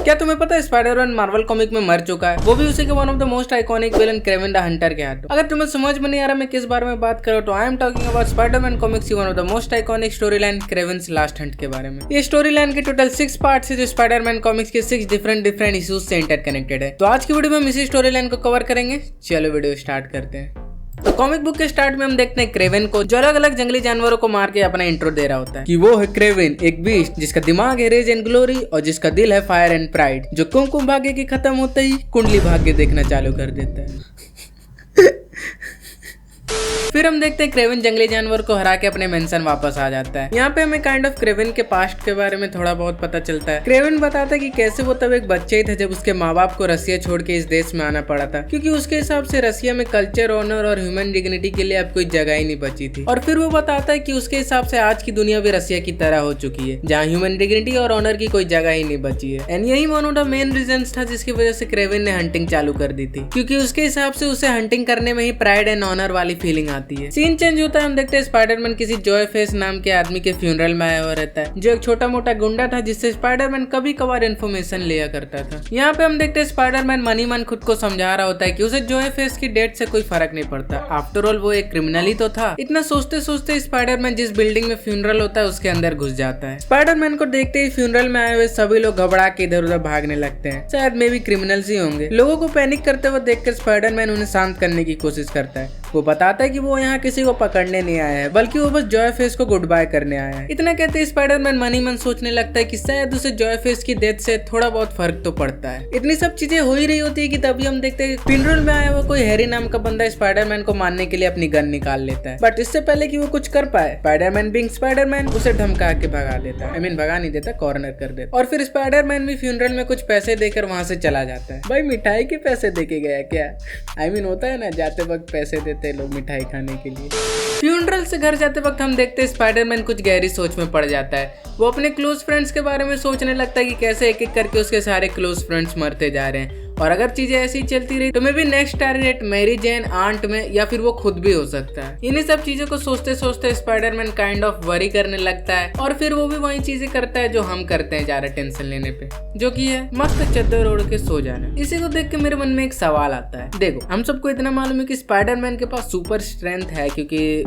क्या तुम्हें पता है स्पाइडरमैन मार्वल कॉमिक में मर चुका है, वो भी उसी के one of the most iconic villain Kraven the Hunter के हाथों। अगर तुम्हें समझ में नहीं आ रहा मैं किस बारे में बात करूँ तो I am talking about Spiderman comics की one of the most iconic story line Kraven's last hunt के बारे में। ये स्टोरी लाइन के टोटल 6 पार्ट्स है जो स्पाइडरमैन कॉमिक्स के 6 डिफरेंट इश्यूज से इंटरकनेक्टेड है। तो आज की वीडियो में हम इसी स्टोरी लाइन को कवर करेंगे। चलो वीडियो स्टार्ट करते हैं। तो कॉमिक बुक के स्टार्ट में हम देखते हैं क्रेवन को जो अलग अलग जंगली जानवरों को मार के अपना इंट्रो दे रहा होता है कि वो है क्रेवन, एक बीस्ट जिसका दिमाग है रेज एंड ग्लोरी और जिसका दिल है फायर एंड प्राइड, जो कुमकुम भाग्य के खत्म होते ही कुंडली भाग्य देखना चालू कर देता है। फिर हम देखते हैं क्रेवन जंगली जानवर को हरा के अपने मेंशन वापस आ जाता है। यहाँ पे हमें काइंड ऑफ क्रेवन के पास्ट के बारे में थोड़ा बहुत पता चलता है। क्रेवन बताता है कि कैसे वो तब एक बच्चा ही था जब उसके माँ बाप को रसिया छोड़ के इस देश में आना पड़ा था, क्योंकि उसके हिसाब से रसिया में कल्चर, ऑनर और ह्यूमन डिग्निटी के लिए अब कोई जगह ही नहीं बची थी। और फिर वो बताता है कि उसके हिसाब से आज की दुनिया भी रसिया की तरह हो चुकी है जहाँ ह्यूमन डिग्निटी और ऑनर की कोई जगह ही नहीं बची है। एंड यही one of the main reason था जिसकी वजह से क्रेवन ने हंटिंग चालू कर दी थी, क्योंकि उसके हिसाब से उसे हंटिंग करने में ही प्राइड एंड ऑनर वाली फीलिंग आती है। सीन चेंज होता है, हम देखते हैं स्पाइडरमैन किसी जॉय फेस नाम के आदमी के फ्यूनरल में आया हुआ रहता है, जो एक छोटा मोटा गुंडा था जिससे स्पाइडरमैन कभी कभार इन्फॉर्मेशन लिया करता था। यहाँ पे हम देखते हैं स्पाइडरमैन मनी मन खुद को समझा रहा होता है कि उसे जॉय फेस की डेथ से कोई फर्क नहीं पड़ता, आफ्टर ऑल वो एक क्रिमिनल ही तो था। इतना सोचते सोचते स्पाइडरमैन जिस बिल्डिंग में फ्यूनरल होता है उसके अंदर घुस जाता है। स्पाइडरमैन को देखते ही फ्यूनरल में आए हुए सभी लोग घबरा के इधर उधर भागने लगते हैं, शायद मे भी क्रिमिनल्स ही होंगे। लोगों को पैनिक करते हुए देखकर स्पाइडरमैन उन्हें शांत करने की कोशिश करता है। वो बताता है कि वो यहाँ किसी को पकड़ने नहीं आया है, बल्कि वो बस जॉय फेस को गुड बाय करने आया है। इतना कहते ही स्पाइडरमैन मनी मन सोचने लगता है कि शायद उसे जॉय फेस की डेथ से थोड़ा बहुत फर्क तो पड़ता है। इतनी सब चीजें हो ही रही होती है कि तभी हम देखते हैं फ्यूनरल में आया हुआ कोई हैरी नाम का बंदा स्पाइडरमैन को मारने के लिए अपनी गन निकाल लेता है, बट इससे पहले कि वो कुछ कर पाए स्पाइडरमैन बीइंग स्पाइडरमैन उसे धमका के भगा देता है। आई मीन भगा नहीं देता, कॉर्नर कर देता। और फिर स्पाइडरमैन भी फ्यूनरल में कुछ पैसे देकर वहां से चला जाता है। भाई मिठाई के पैसे देके गया क्या? आई मीन होता है ना, जाते वक्त पैसे देते हैं लोग मिठाई खाने के लिए। फ्यूनरल से घर जाते वक्त हम देखते हैं स्पाइडरमैन कुछ गहरी सोच में पड़ जाता है। वो अपने क्लोज फ्रेंड्स के बारे में सोचने लगता है कि कैसे एक एक करके उसके सारे क्लोज फ्रेंड्स मरते जा रहे हैं, और अगर चीजें ऐसी ही चलती रही तो मे भी next target Mary Jane, aunt May, या फिर वो खुद भी हो सकता है। इन्हीं सब चीजों को सोचते सोचते स्पाइडरमैन काइंड ऑफ वरी करने लगता है, और फिर वो भी वही चीजें करता है जो हम करते हैं ज्यादा टेंशन लेने पे, जो कि है मस्त चादर ओढ़ के सो जाना। इसी को देख के मेरे मन में एक सवाल आता है। देखो, हम सबको इतना मालूम है कि स्पाइडरमैन के पास सुपर स्ट्रेंथ है, क्योंकि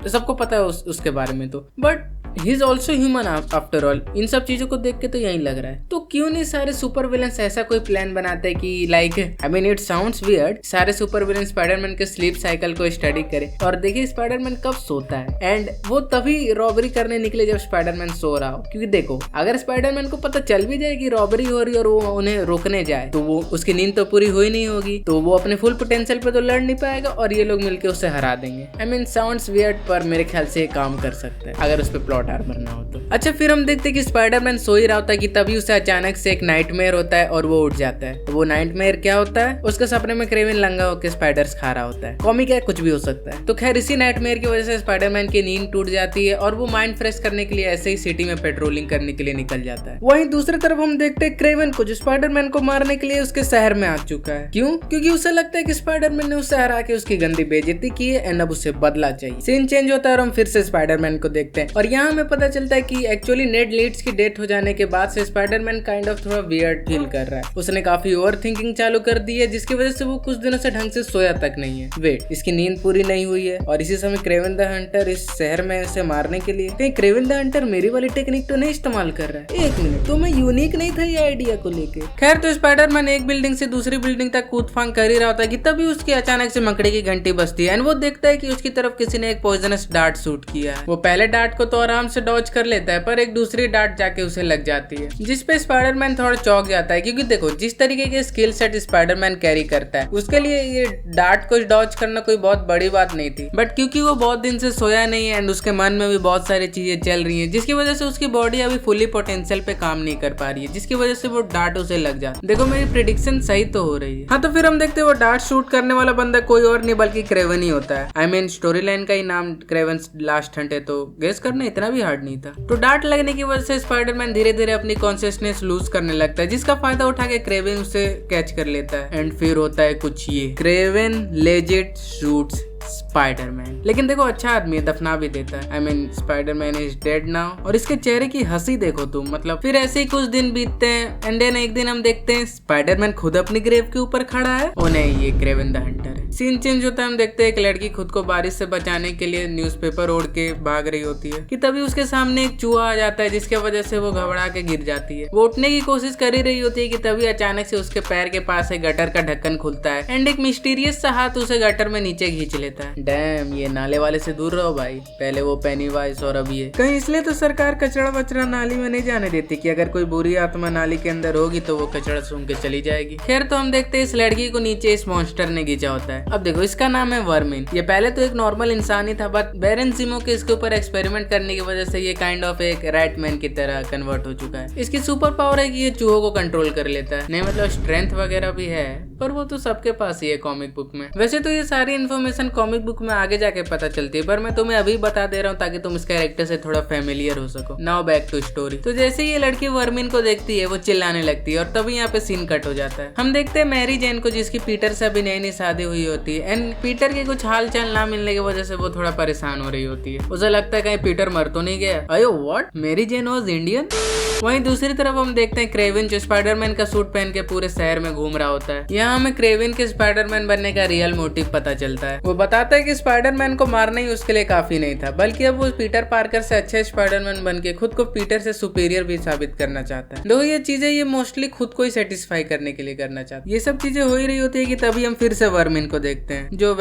सबको पता है उसके बारे में, तो but he is also human after all. इन सब चीजों को देख के तो यही लग रहा है। तो क्यों नहीं सारे सुपर विलन्स ऐसा कोई प्लान बनाते हैं कि like I mean it sounds weird, सारे सुपर विलन स्पाइडरमैन के स्लीप साइकिल को स्टडी करें और देखिए स्पाइडरमैन कब सोता है, एंड वो तभी रॉबरी करने निकले जब स्पाइडरमैन सो रहा हो। क्योंकि देखो, अगर स्पाइडरमैन को पता चल भी जाए कि रॉबरी हो रही है और वो उन्हें रोकने जाए तो वो उसकी नींद तो पूरी हुई नहीं होगी, तो वो अपने फुल पोटेंशियल पे तो लड़ नहीं पाएगा और ये लोग मिलकर उसे हरा देंगे। आई मीन साउंड्स वियर्ड, पर मेरे ख्याल से काम कर सकता है अगर उस पर प्लॉट आर्मर ना हो तो। अच्छा, फिर हम देखते हैं कि स्पाइडरमैन सो ही रहा होता है कि तभी उसे अचानक से एक नाइटमेयर होता है और वो उठ जाता है। तो वो नाइटमेयर क्या होता है? उसके सपने में क्रेवन लंगा होकर स्पाइडर्स खा रहा होता है। कॉमिक है, कुछ भी हो सकता है। तो खैर इसी नाइटमेयर की वजह से स्पाइडरमैन की नींद टूट जाती है और वो माइंड फ्रेश करने के लिए ऐसे ही सिटी में पेट्रोलिंग करने के लिए निकल जाता है। वहीं दूसरी तरफ हम देखते हैं क्रेवन को जो स्पाइडरमैन को मारने के लिए उसके शहर में आ चुका है। क्यों? क्योंकि उसे लगता है कि स्पाइडरमैन ने उसे हरा के उसकी गंदी बेइज्जती की है एंड अब उसे बदला चाहिए। सीन चेंज होता है और हम फिर से स्पाइडरमैन को देखते हैं, और यहाँ हमें पता चलता है कि एक्चुअली नेड लीड्स की डेथ हो जाने के बाद से स्पाइडरमैन काइंड ऑफ थोड़ा वियर्ड फील कर रहा है। उसने काफी ओवर थिंकिंग चालू कर दी है, जिसकी वजह से वो कुछ दिनों से ढंग से सोया तक नहीं है। वेट, इसकी नींद पूरी नहीं हुई है, और इसी समय क्रेवन द हंटर इस शहर में इसे मारने के लिए कहीं क्रेवन द हंटर मेरी वाली टेक्निक तो नहीं इस्तेमाल कर रहा है? एक मिनट, तो मैं यूनिक नहीं था ये आइडिया को लेके। खैर, तो स्पाइडरमैन एक बिल्डिंग से दूसरी बिल्डिंग तक कूद फांग कर ही रहा होता है कि तभी उसकी अचानक से मकड़ी की घंटी बजती है एंड वो देखता है कि उसकी तरफ किसी ने एक पॉइजनस डार्ट शूट किया है। वो पहले डार्ट को तो आराम से डॉज कर लेता है, पर एक दूसरी डार्ट जाके उसे लग जाती है, जिसपे स्पाइडरमैन थोड़ा चौंक जाता है, क्योंकि देखो जिस तरीके के स्किल सेट स्पाइडरमैन कैरी करता है उसके लिए ये डार्ट को डॉज करना कोई बहुत बड़ी बात नहीं थी। बट क्योंकि वो बहुत दिन से सोया नहीं है एंड उसके मन में भी बहुत सारी चीजें चल रही है, जिसकी वजह से उसकी बॉडी अभी फुली पोटेंशियल पे काम नहीं कर पा रही है, जिसकी वजह से वो डार्ट उसे लग जाता है। देखो, मेरी प्रेडिक्शन सही तो हो रही है। हाँ, तो फिर हम देखते हैं वो डार्ट शूट करने वाला बंदा कोई और नहीं बल्कि क्रेवन ही होता है। आई मीन स्टोरी लाइन का ही नाम क्रेवन्स लास्ट हंट है, तो गेस करना इतना भी हार्ड नहीं था। तो डार्ट लगने की वजह से स्पाइडरमैन धीरे धीरे अपनी कॉन्शियसनेस लूज करने लगता है, जिसका फायदा उठा के क्रेवन उसे कैच कर लेता है एंड फिर होता है कुछ ये, क्रेवन लेजिट शूट्स स्पाइडरमैन। लेकिन देखो अच्छा आदमी है, दफना भी देता है। I mean Spiderman is dead now. और इसके चेहरे की हंसी देखो तुम, मतलब फिर ऐसे ही कुछ दिन बीतते हैं एंड देन एक दिन हम देखते हैं स्पाइडरमैन खुद अपनी ग्रेव के ऊपर खड़ा है। ओ नहीं, ये क्रेवन द हंटर है। सीन चेंज होता है, हम देखते हैं एक लड़की खुद को बारिश से बचाने के लिए न्यूज़पेपर ओढ़ के भाग रही होती है कि तभी उसके सामने एक चूहा आ जाता है, जिसके वजह से वो घबरा के गिर जाती है। वो उठने की कोशिश कर ही रही होती है कि तभी अचानक से उसके पैर के पास एक गटर का ढक्कन खुलता है एंड एक मिस्टीरियस सा हाथ उसे गटर में नीचे खींच लेता है। डैम, ये नाले वाले से दूर रहो भाई। पहले वो पेनीवाइज और अब ये। कहीं इसलिए तो सरकार कचरा वचरा नाली में नहीं जाने देती कि अगर कोई बुरी आत्मा नाली के अंदर होगी तो वो कचरा सूंघ के चली जाएगी। खैर, तो हम देखते हैं इस लड़की को नीचे इस मॉन्स्टर ने खींचा होता है। अब देखो, इसका नाम है वर्मिन। ये पहले तो एक नॉर्मल इंसान ही था, बट बैरन सिमो के इसके ऊपर एक्सपेरिमेंट करने की वजह से ये काइंड ऑफ एक रैट मैन की तरह कन्वर्ट हो चुका है। इसकी सुपर पावर है कि ये चूहों को कंट्रोल कर लेता है। नहीं मतलब स्ट्रेंथ वगैरह भी है, पर वो तो सबके पास ही है कॉमिक बुक में। वैसे तो ये सारी इन्फॉर्मेशन कॉमिक बुक में आगे जाके पता चलती है, पर मैं तुम्हें अभी बता दे रहा हूँ ताकि तुम इस कैरेक्टर से थोड़ा फेमिलियर हो सको। Now back to story. तो जैसे ये लड़की वर्मिन को देखती है, वो चिल्लाने लगती है और तभी यहाँ पे सीन कट हो जाता है। हम देखते हैं मैरी जेन को, जिसकी पीटर से अभी नई नई शादी हुई होती है एंड पीटर के कुछ हाल चाल ना मिलने की वजह से वो थोड़ा परेशान हो रही होती है। उसे लगता है कहीं पीटर मर तो नहीं गया। Ayo what, Mary Jane was Indian. वहीं दूसरी तरफ हम देखते हैं क्रेवन, जो स्पाइडरमैन का सूट पहन के पूरे शहर में घूम रहा होता है। यहाँ हमें क्रेवन के स्पाइडरमैन बनने का रियल मोटिव पता चलता है। वो बताता है कि स्पाइडरमैन को मारना ही उसके लिए काफी नहीं था, बल्कि अब वो पीटर पार्कर से अच्छे स्पाइडरमैन बन के खुद को पीटर से सुपीरियर भी साबित करना चाहता है। देखो ये चीजें ये मोस्टली खुद को ही सेटिस्फाई करने के लिए करना चाहता है। ये सब चीजें हो ही रही होती है कि तभी हम फिर से वर्मिन को देखते हैं, जो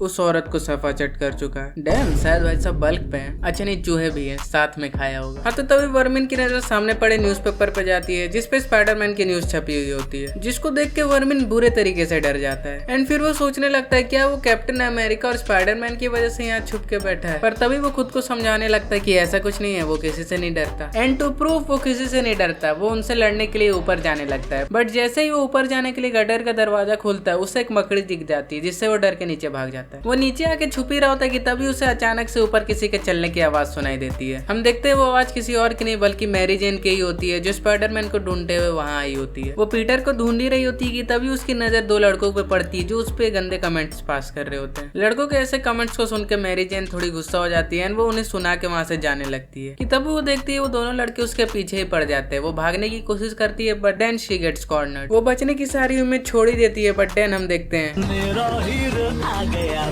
उस औरत को सफा चट कर चुका है। डैम, शायद भाई सब बल्क पे है। अच्छा नहीं, चूहे भी है, साथ में खाया होगा। हाँ, तो तभी वर्मिन की नजर सामने पड़े न्यूज़पेपर पे जाती है, जिसपे स्पाइडरमैन की न्यूज छपी हुई होती है, जिसको देख के वर्मिन बुरे तरीके से डर जाता है एंड फिर वो सोचने लगता है क्या वो कैप्टन अमेरिका और स्पाइडरमैन की वजह से यहाँ छुप के बैठा है। पर तभी वो खुद को समझाने लगता है कि ऐसा कुछ नहीं है, वो किसी से नहीं डरता। एंड टू प्रूफ वो किसी से नहीं डरता, वो उनसे लड़ने के लिए ऊपर जाने लगता है। बट जैसे ही वो ऊपर जाने के लिए गटर का दरवाजा खुलता है, उससे एक मकड़ी दिख जाती है, जिससे वो डर के नीचे भाग जाता है। वो नीचे आके छुप ही रहा होता है कि तभी उसे अचानक से ऊपर किसी के चलने की आवाज सुनाई देती है। हम देखते हैं वो आवाज किसी और की नहीं बल्कि मैरी जेन की ही होती है, जो स्पाइडरमैन को ढूंढते हुए वहाँ आई होती है। वो पीटर को ढूंढ ही रही होती है कि तभी उसकी नजर दो लड़कों पे पड़ती है, जो उस पे गंदे कमेंट्स पास कर रहे होते हैं। लड़कों के ऐसे कमेंट्स को सुन के मैरी जेन थोड़ी गुस्सा हो जाती है एंड वो उन्हें सुना के वहाँ से जाने लगती है कि तभी वो देखती है वो दोनों लड़के उसके पीछे ही पड़ जाते हैं। वो भागने की कोशिश करती है but then she gets cornered. वो बचने की सारी उम्मीद छोड़ ही देती है, बट देन हम देखते हैं मेरा हीरो आ गया।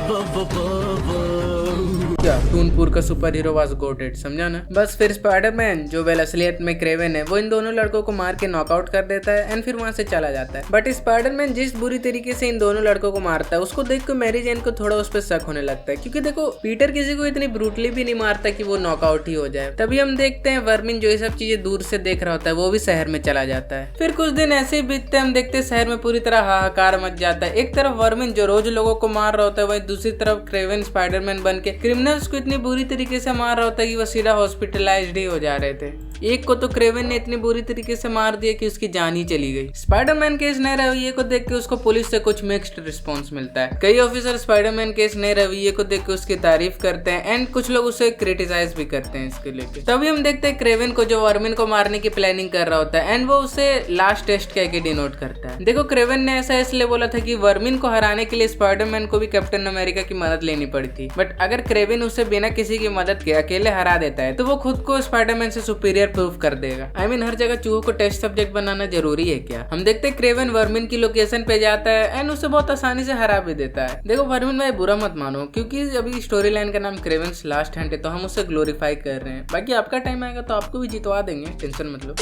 क्या टूनपुर का सुपर हीरो वाज गोटेड, समझा ना। बस फिर स्पाइडरमैन, जो वेल असलियत में क्रेवन है, वो इन दोनों लड़कों को मार के नॉकआउट कर देता है एंड फिर वहां से चला जाता है। बट स्पाइडरमैन जिस बुरी तरीके से इन दोनों लड़कों को मारता है, उसको देख के मैरी जेन को थोड़ा उस पर शक होने लगता है, क्योंकि देखो पीटर किसी को इतनी ब्रूटली भी नहीं मारता कि वो नॉकआउट ही हो जाए। तभी हम देखते हैं वर्मिन, जो ये सब चीजें दूर से देख रहा होता है, वो भी शहर में चला जाता है। फिर कुछ दिन ऐसे ही बीतते हम देखते हैं शहर में पूरी तरह हाहाकार मच जाता है। एक तरफ वर्मिन जो रोज लोगों को मार रहा होता है, वहीं दूसरी तरफ क्रेवन स्पाइडरमैन बन के क्रिमिनल्स को इतनी बुरी तरीके से मार रहा होता है कि वो सीधा हॉस्पिटलाइज्ड ही हो जा रहे थे। एक को तो क्रेवन ने इतनी बुरी तरीके से मार दिया कि उसकी जान ही चली गई। स्पाइडरमैन के इस नए रवैये को देख के उसको पुलिस से कुछ मिक्स्ड रिस्पॉन्स मिलता है। कई ऑफिसर स्पाइडरमैन के इस नए रवैये को देख के उसकी तारीफ करते हैं एंड कुछ लोग उसे क्रिटिसाइज भी करते हैं इसके लेके। तभी हम देखते हैं क्रेवन को, जो वर्मिन को मारने की प्लानिंग कर रहा होता है एंड वो उसे लास्ट टेस्ट कह के डिनोट करता है। देखो क्रेवन ने ऐसा इसलिए बोला था कि वर्मिन को हराने के लिए स्पाइडरमैन को भी कैप्टन अमेरिका की मदद लेनी पड़ी थी, बट अगर क्रेवन उसे बिना किसी की मदद के अकेले हरा देता है तो वो खुद को स्पाइडरमैन से सुपीरियर प्रूव कर देगा। I mean, हर जगह चूहों को टेस्ट सब्जेक्ट बनाना जरूरी है क्या। हम देखते हैं क्रेवन वर्मिन की लोकेशन पे जाता है एंड उसे बहुत आसानी से हरा भी देता है। देखो वर्मिन भाई बुरा मत मानो, क्योंकि अभी स्टोरी लाइन का नाम क्रेवन्स लास्ट हंट है, तो हम उसे ग्लोरीफाई कर रहे हैं। बाकी आपका टाइम आएगा तो आपको भी जितवा देंगे, टेंशन मत लो।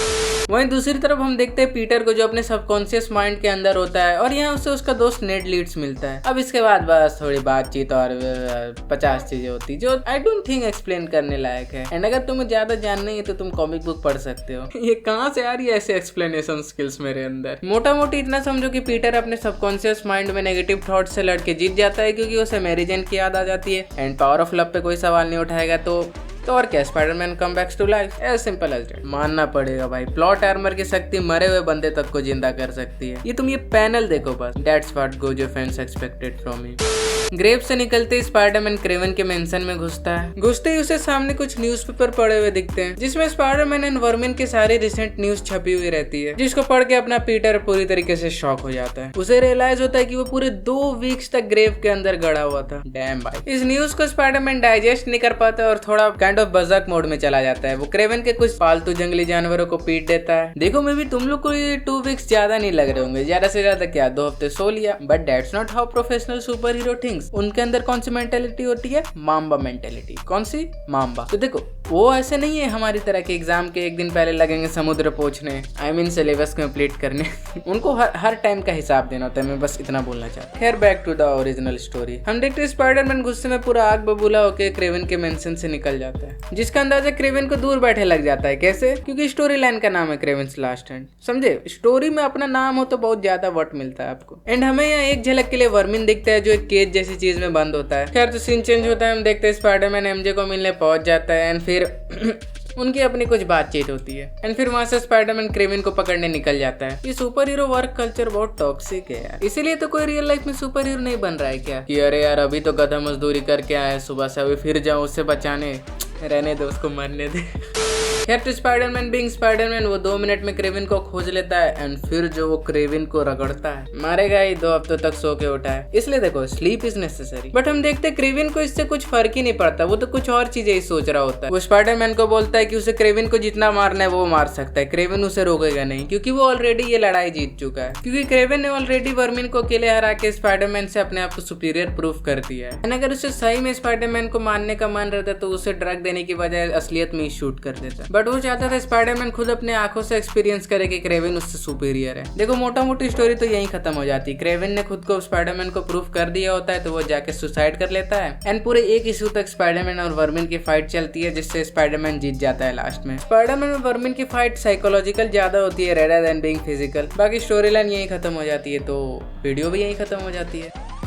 वहीं दूसरी तरफ हम देखते हैं पीटर को, जो अपने सबकॉन्शियस माइंड के अंदर होता है और यहाँ उसे उसका दोस्त नेड लीड्स मिलता है। अब इसके बाद बस थोड़ी बातचीत और 50 चीजें होती जो आई डोंट थिंक एक्सप्लेन करने लायक है। एंड अगर तुम्हें ज्यादा जानना है तो तुम कॉमिक बुक पढ़ सकते हो। ये कहाँ से आ रही है ऐसे एक्सप्लेनेशन स्किल्स मेरे अंदर। मोटा मोटी इतना समझो कि पीटर अपने सबकॉन्शियस माइंड में नेगेटिव थॉट से लड़के जीत जाता है, क्योंकि उसे मैरी जेन की याद आ जाती है एंड पावर ऑफ लव पे कोई सवाल नहीं उठाएगा तो और क्या, Spiderman comes back to life, as simple as that. मानना पड़ेगा भाई, प्लॉट आर्मर की शक्ति मरे हुए बंदे तक को जिंदा कर सकती है। ये तुम ये पैनल देखो बस, that's what Gojo fans expected from me. Grave से निकलते ही स्पाइडरमैन क्रेवन के मेंशन में घुसता है। घुसते ही उसे सामने कुछ न्यूज़पेपर पड़े हुए दिखते हैं जिसमें स्पाइडरमैन एंड वर्मिन की सारी रिसेंट न्यूज छपी हुई रहती है, जिसको पढ़ के अपना पीटर पूरी तरीके से शॉक हो जाता है। उसे रियलाइज होता है कि वो पूरे 2 वीक्स तक ग्रेव के अंदर गड़ा हुआ था। डैम भाई। इस न्यूज को स्पाइडरमैन डाइजेस्ट नहीं कर पाता और थोड़ा काइंड ऑफ बज़क मोड में चला जाता है। वो क्रेवन के कुछ पालतू जंगली जानवरों को पीट देता है। देखो मे भी तुम लोग को ये 2 वीक्स ज्यादा नहीं लग रहे होंगे, ज्यादा से ज्यादा क्या 2 हफ्ते सो लिया, but that's not how professional super hero thinks. उनके अंदर कौन सी मेंटेलिटी होती है? Mamba mentality. कौन सी? माम्बा। तो देखो वो ऐसे नहीं है हमारी तरह के एग्जाम के एक दिन पहले लगेंगे समुद्र पहुंचने, आई मीन सिलेबस कंप्लीट करने। उनको हर टाइम का हिसाब देना होता है। मैं बस इतना बोलना चाहता हूँ। खैर back to the original story. हम देखते हैं स्पाइडरमैन गुस्से में पूरा आग बबूला होकर क्रेवन के मेंशन से निकल जाता है, जिसका अंदाजा क्रेवन को दूर बैठे लग जाता है। कैसे? क्योंकि स्टोरी लाइन का नाम है क्रेवन्स लास्ट हैंड। समझे? स्टोरी में अपना नाम हो तो बहुत ज्यादा वट मिलता है आपको। एंड हमें यहाँ एक झलक के लिए वर्मिन दिखता है जो एक केज जैसी चीज में बंद होता है। खैर तो सीन चेंज होता है। हम देखते हैं स्पाइडरमैन एमजे को मिलने पहुंच जाता है एंड फिर उनकी अपनी कुछ बातचीत होती है एंड फिर वहां से स्पाइडरमैन क्रेवन को पकड़ने निकल जाता है। ये सुपर हीरो वर्क कल्चर बहुत टॉक्सिक है यार। इसीलिए तो कोई रियल लाइफ में सुपर हीरो नहीं बन रहा है क्या कि अरे यार अभी तो गधा मजदूरी करके आया सुबह से, अभी फिर जाऊं उससे बचाने, रहने दो उसको मरने दे। खैर तो स्पाइडरमैन बीइंग स्पाइडरमैन वो 2 मिनट में क्रेवन को खोज लेता है एंड फिर जो वो क्रेवन को रगड़ता है, मारेगा ही 2 हफ्तों तक सो के उठा है। इसलिए देखो स्लीप इज नेसेसरी। बट हम देखते हैं क्रेवन को इससे कुछ फर्क ही नहीं पड़ता। वो तो कुछ और चीजें ही सोच रहा होता है। वो स्पाइडरमैन को बोलता है कि उसे क्रेवन को जितना मारना है वो मार सकता है, क्रेवन उसे रोकेगा नहीं क्योंकि वो ऑलरेडी ये लड़ाई जीत चुका है। क्योंकि क्रेवन ने ऑलरेडी वर्मिन को अकेले हरा के स्पाइडरमैन से अपने आप को सुपीरियर प्रूफ कर दिया है। अगर उसे सही में स्पाइडरमैन को मारने का मन रहता तो उसे ड्रग देने की बजाय असलियत में ही शूट कर देता। बट वो चाहता था स्पाइडरमैन खुद अपने आंखों से एक्सपीरियंस करे कि क्रेवन उससे सुपीरियर है। देखो मोटा मोटी स्टोरी तो यही खत्म हो जाती है। क्रेवन ने खुद को स्पाइडरमैन को प्रूफ कर दिया होता है तो वो जाके सुसाइड कर लेता है एंड पूरे 1 इशू तक स्पाइडरमैन और वर्मिन की फाइट चलती है जिससे स्पाइडरमैन जीत जाता है लास्ट में। स्पाइडरमैन और वर्मिन की फाइट साइकोलॉजिकल ज्यादा होती है रेदर देन बीइंग फिजिकल। बाकी स्टोरी लाइन यही खत्म हो जाती है तो वीडियो भी यही खत्म हो जाती है।